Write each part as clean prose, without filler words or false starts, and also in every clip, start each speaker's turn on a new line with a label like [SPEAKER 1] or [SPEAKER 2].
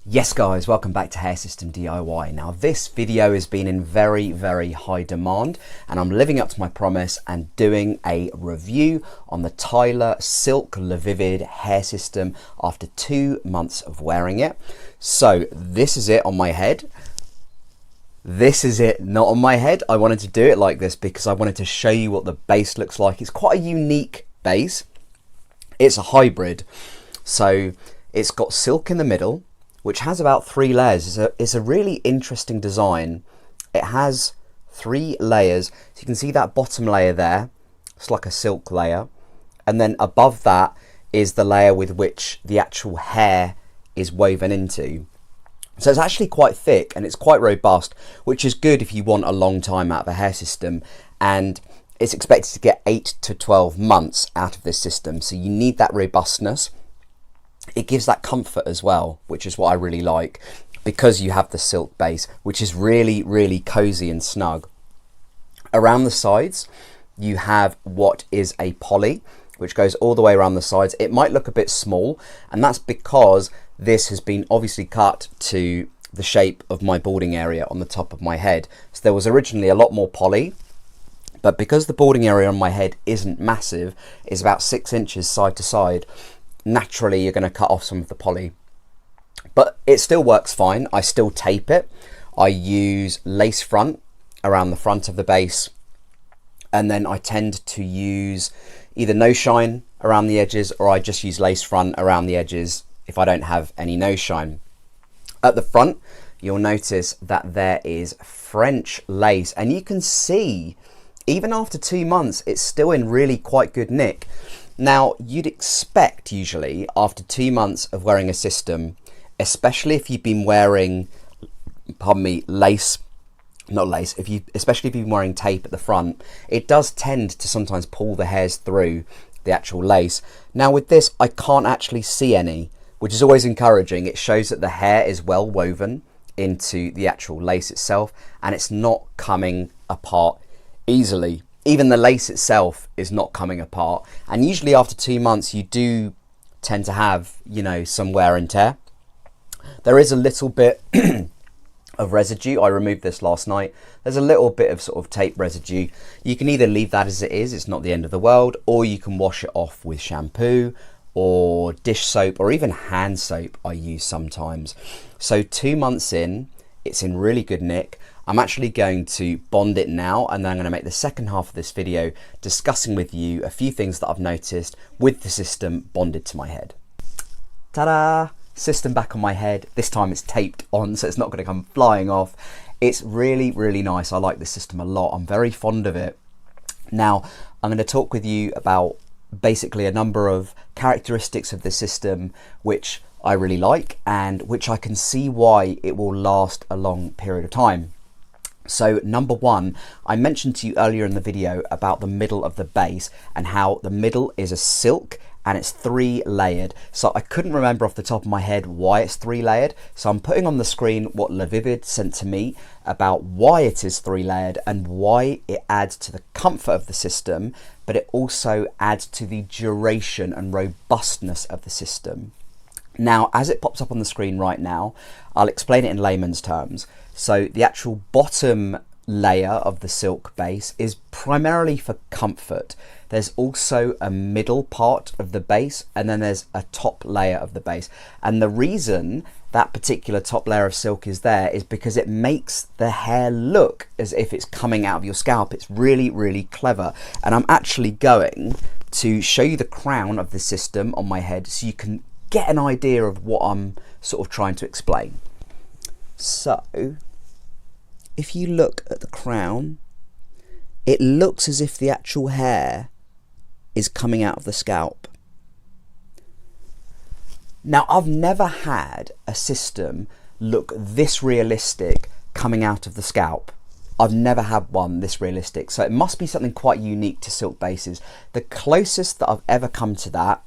[SPEAKER 1] Yes guys, welcome back to Hair System DIY. Now this video has been in very high demand and I'm living up to my promise and doing a review on the Tyler Silk LaVivid hair system after 2 months of wearing it. So this is it on my head. This is it not on my head. I wanted to do it like this because I wanted to show you what the base looks like. It's quite a unique base. It's a hybrid. So it's got silk in the middle, which has about 3 layers. It's a really interesting design. It has 3 layers. So you can see that bottom layer there. It's like a silk layer. And then above that is the layer with which the actual hair is woven into. So it's actually quite thick and it's quite robust, which is good if you want a long time out of a hair system. And it's expected to get 8 to 12 months out of this system. So you need that robustness. It gives that comfort as well, which is what I really like, because you have the silk base, which is really cozy and snug. Around the sides, you have what is a poly, which goes all the way around the sides. It might look a bit small, and that's because this has been obviously cut to the shape of my balding area on the top of my head. So there was originally a lot more poly, but because the balding area on my head isn't massive, it's about 6 inches side to side, naturally you're going to cut off some of the poly, but it still works fine. I still tape it. I use lace front around the front of the base, and then I tend to use either no shine around the edges, or I just use lace front around the edges if I don't have any no shine. At the front, you'll notice that there is French lace, and you can see even after 2 months it's still in really quite good nick. Now, you'd expect usually after 2 months of wearing a system, especially if you've been wearing, lace, not lace, especially if you've been wearing tape at the front, it does tend to sometimes pull the hairs through the actual lace. Now with this, I can't actually see any, which is always encouraging. It shows that the hair is well woven into the actual lace itself and it's not coming apart easily. Even the lace itself is not coming apart, and usually after 2 months you do tend to have, you know, some wear and tear. There is a little bit of residue. I removed this last night. There's a little bit of sort of tape residue. You can either leave that as it is, it's not the end of the world, or you can wash it off with shampoo or dish soap or even hand soap I use sometimes. So 2 months in, it's in really good nick. I'm actually going to bond it now, and then I'm going to make the second half of this video discussing with you a few things that I've noticed with the system bonded to my head. Ta-da! System back on my head. This time it's taped on, so it's not going to come flying off. It's really nice. I like this system a lot. I'm very fond of it. Now, I'm going to talk with you about basically a number of characteristics of the system which I really like and which I can see why it will last a long period of time. So number one, I mentioned to you earlier in the video about the middle of the base and how the middle is a silk and it's 3 layered. So I couldn't remember off the top of my head why it's 3 layered. So I'm putting on the screen what LaVivid sent to me about why it is 3 layered and why it adds to the comfort of the system, but it also adds to the duration and robustness of the system. Now, as it pops up on the screen right now, I'll explain it in layman's terms. So the actual bottom layer of the silk base is primarily for comfort. There's also a middle part of the base, and then there's a top layer of the base. And the reason that particular top layer of silk is there is because it makes the hair look as if it's coming out of your scalp. It's really clever. And I'm actually going to show you the crown of the system on my head so you can get an idea of what I'm sort of trying to explain. So if you look at the crown, it looks as if the actual hair is coming out of the scalp. Now, I've never had a system look this realistic coming out of the scalp. I've never had one this realistic, so it must be something quite unique to silk bases. The closest that I've ever come to that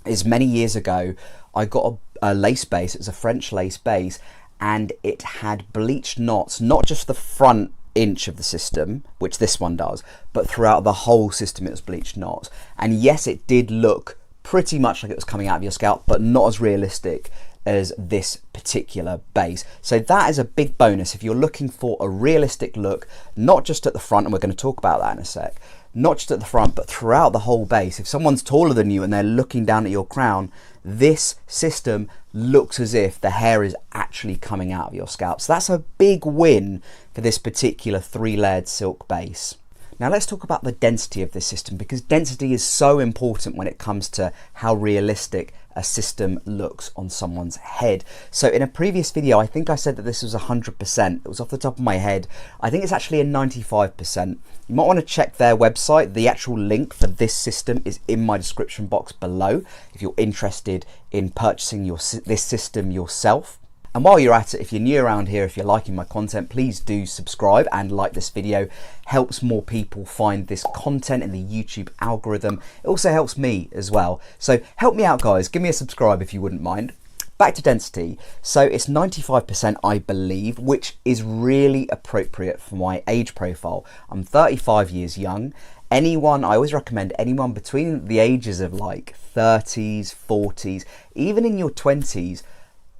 [SPEAKER 1] is many years ago. I got a lace base. It was a French lace base, and it had bleached knots, not just the front inch of the system, which this one does, but throughout the whole system it was bleached knots. And yes, it did look pretty much like it was coming out of your scalp, but not as realistic as this particular base. So that is a big bonus if you're looking for a realistic look, not just at the front, and we're going to talk about that in a sec, not just at the front, but throughout the whole base. If someone's taller than you and they're looking down at your crown, this system looks as if the hair is actually coming out of your scalp. So that's a big win for this particular 3-layered silk base. Now let's talk about the density of this system, because density is so important when it comes to how realistic a system looks on someone's head. So in a previous video, I think I said that this was 100%. It was off the top of my head. I think it's actually a 95%. You might want to check their website. The actual link for this system is in my description box below if you're interested in purchasing this system yourself. And while you're at it, if you're new around here, if you're liking my content, please do subscribe and like this video. Helps more people find this content in the YouTube algorithm. It also helps me as well. So help me out, guys. Give me a subscribe if you wouldn't mind. Back to density. So it's 95%, I believe, which is really appropriate for my age profile. I'm 35 years young. I always recommend anyone between the ages of like 30s, 40s, even in your 20s,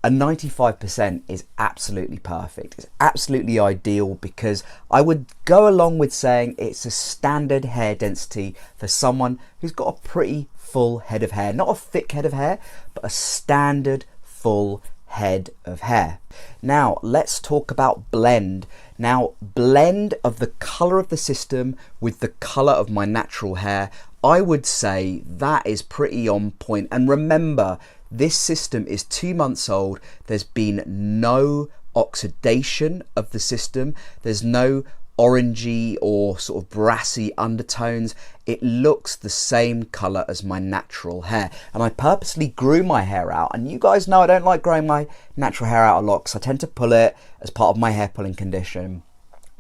[SPEAKER 1] a 95% is absolutely perfect. It's absolutely ideal, because I would go along with saying it's a standard hair density for someone who's got a pretty full head of hair. Not a thick head of hair, but a standard full head of hair. Now let's talk about blend. Now, blend of the color of the system with the color of my natural hair, I would say that is pretty on point. And remember, this system is 2 months old. There's been no oxidation of the system. There's no orangey or sort of brassy undertones. It looks the same color as my natural hair. And I purposely grew my hair out. And you guys know I don't like growing my natural hair out a lot, because I tend to pull it as part of my hair pulling condition.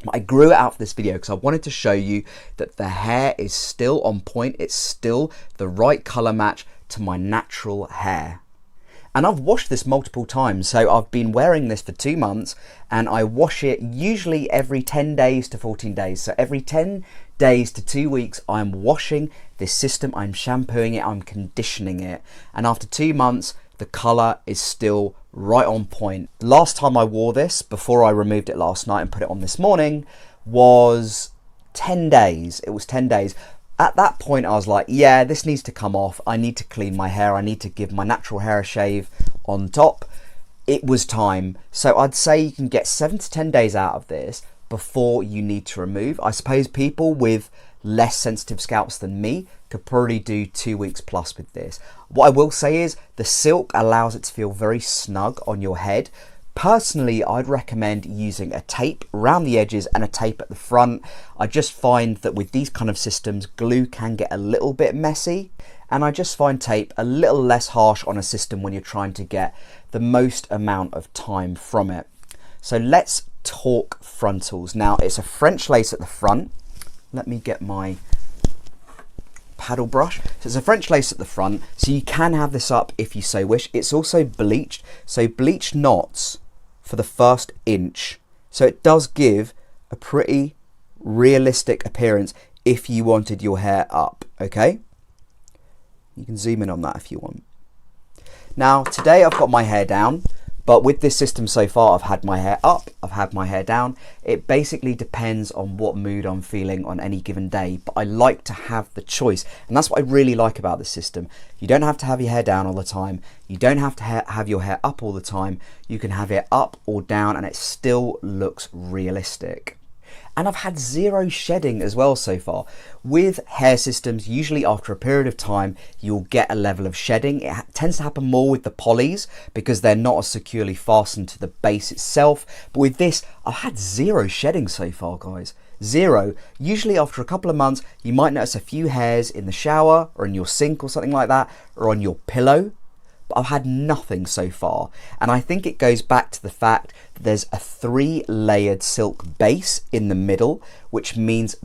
[SPEAKER 1] I grew it out for this video because I wanted to show you that the hair is still on point. It's still the right color match to my natural hair. And I've washed this multiple times. So I've been wearing this for 2 months, and I wash it usually every 10 days to 14 days. So every 10 days to 2 weeks, I'm washing this system, I'm shampooing it, I'm conditioning it. And after 2 months, the color is still right on point. Last time I wore this, before I removed it last night and put it on this morning, was 10 days. It was 10 days. At that point, I was like, yeah, this needs to come off. I need to clean my hair. I need to give my natural hair a shave on top. It was time. So I'd say you can get 7 to 10 days out of this before you need to remove. I suppose people with less sensitive scalps than me could probably do 2 weeks plus with this. What I will say is the silk allows it to feel very snug on your head. Personally, I'd recommend using a tape around the edges and a tape at the front. I just find that with these kind of systems, glue can get a little bit messy, and I just find tape a little less harsh on a system when you're trying to get the most amount of time from it. So let's talk frontals. Now, it's a French lace at the front. Let me get my paddle brush. So it's a French lace at the front, so you can have this up if you so wish. It's also bleached, so bleached knots for the first inch. So it does give a pretty realistic appearance if you wanted your hair up, okay? You can zoom in on that if you want. Now, today I've got my hair down, but with this system so far, I've had my hair up, I've had my hair down. It basically depends on what mood I'm feeling on any given day, but I like to have the choice. And that's what I really like about this system. You don't have to have your hair down all the time. You don't have to have your hair up all the time. You can have it up or down and it still looks realistic. And I've had zero shedding as well so far. With hair systems, usually after a period of time, you'll get a level of shedding. It tends to happen more with the polys because they're not as securely fastened to the base itself. But with this, I've had zero shedding so far, guys. Zero. Usually after a couple of months, you might notice a few hairs in the shower or in your sink or something like that, or on your pillow. But I've had nothing so far, and I think it goes back to the fact that there's a 3-layered silk base in the middle, which means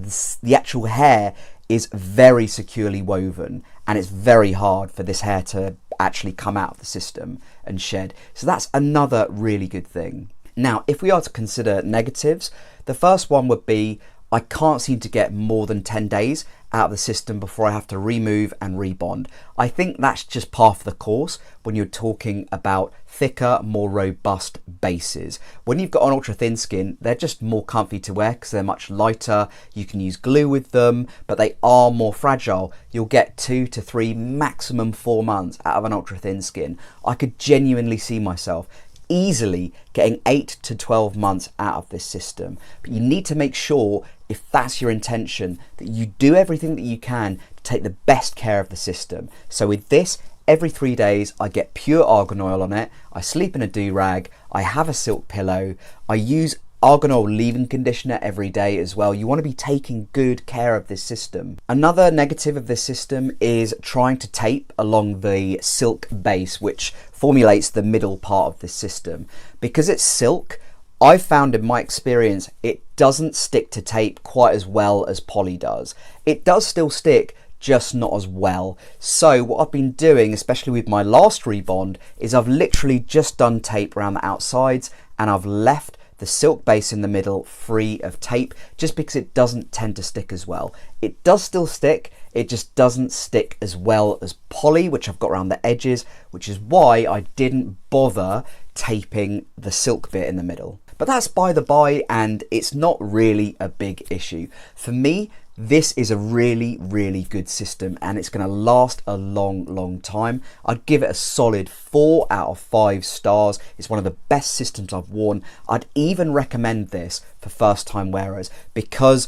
[SPEAKER 1] the actual hair is very securely woven, and it's very hard for this hair to actually come out of the system and shed. So that's another really good thing. Now, if we are to consider negatives, the first one would be I can't seem to get more than 10 days out of the system before I have to remove and rebond. I think that's just par for the course when you're talking about thicker, more robust bases. When you've got an ultra thin skin, they're just more comfy to wear because they're much lighter. You can use glue with them, but they are more fragile. You'll get 2 to 3, maximum 4 months out of an ultra thin skin. I could genuinely see myself easily getting 8 to 12 months out of this system. But you need to make sure, if that's your intention, that you do everything that you can to take the best care of the system. So with this, every 3 days I get pure argan oil on it, I sleep in a do-rag, I have a silk pillow, I use argan oil leave-in conditioner every day as well. You want to be taking good care of this system. Another negative of this system is trying to tape along the silk base, which formulates the middle part of this system. Because it's silk, I've found in my experience it doesn't stick to tape quite as well as poly does. It does still stick, just not as well. So what I've been doing, especially with my last rebond, is I've literally just done tape around the outsides and I've left the silk base in the middle free of tape, just because it doesn't tend to stick as well. It does still stick, it just doesn't stick as well as poly, which I've got around the edges, which is why I didn't bother taping the silk bit in the middle. But that's by the by, and it's not really a big issue. For me, this is a really, really good system and it's going to last a long time. I'd give it a solid 4 out of 5 stars. It's one of the best systems I've worn. I'd even recommend this for first time wearers because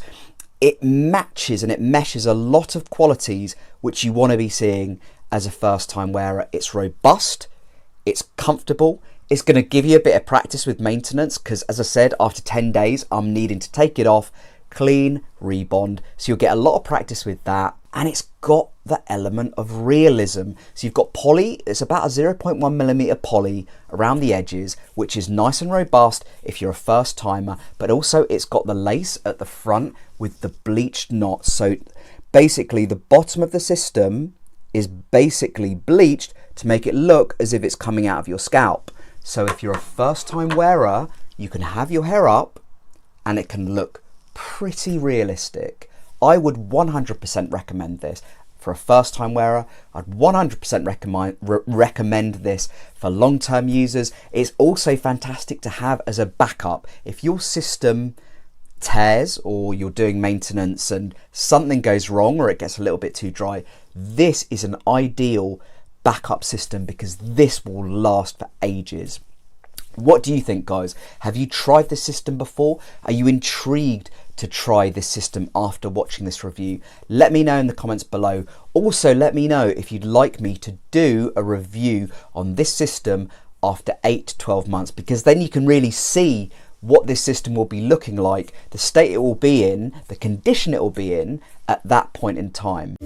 [SPEAKER 1] it matches and it meshes a lot of qualities which you want to be seeing as a first time wearer. It's robust, it's comfortable, it's going to give you a bit of practice with maintenance because, as I said, after 10 days I'm needing to take it off, clean, rebond, so you'll get a lot of practice with that. And it's got the element of realism. So you've got poly, it's about a 0.1mm poly around the edges, which is nice and robust if you're a first timer, but also it's got the lace at the front with the bleached knots. So basically the bottom of the system is basically bleached to make it look as if it's coming out of your scalp. So if you're a first time wearer, you can have your hair up and it can look pretty realistic. I would 100% recommend this for a first time wearer. I'd 100% recommend this for long term users. It's also fantastic to have as a backup. If your system tears or you're doing maintenance and something goes wrong or it gets a little bit too dry, this is an ideal backup system because this will last for ages. What do you think, guys? Have you tried this system before? Are you intrigued to try this system after watching this review? Let me know in the comments below. Also, let me know if you'd like me to do a review on this system after 8 to 12 months, because then you can really see what this system will be looking like, the state it will be in, the condition it will be in at that point in time.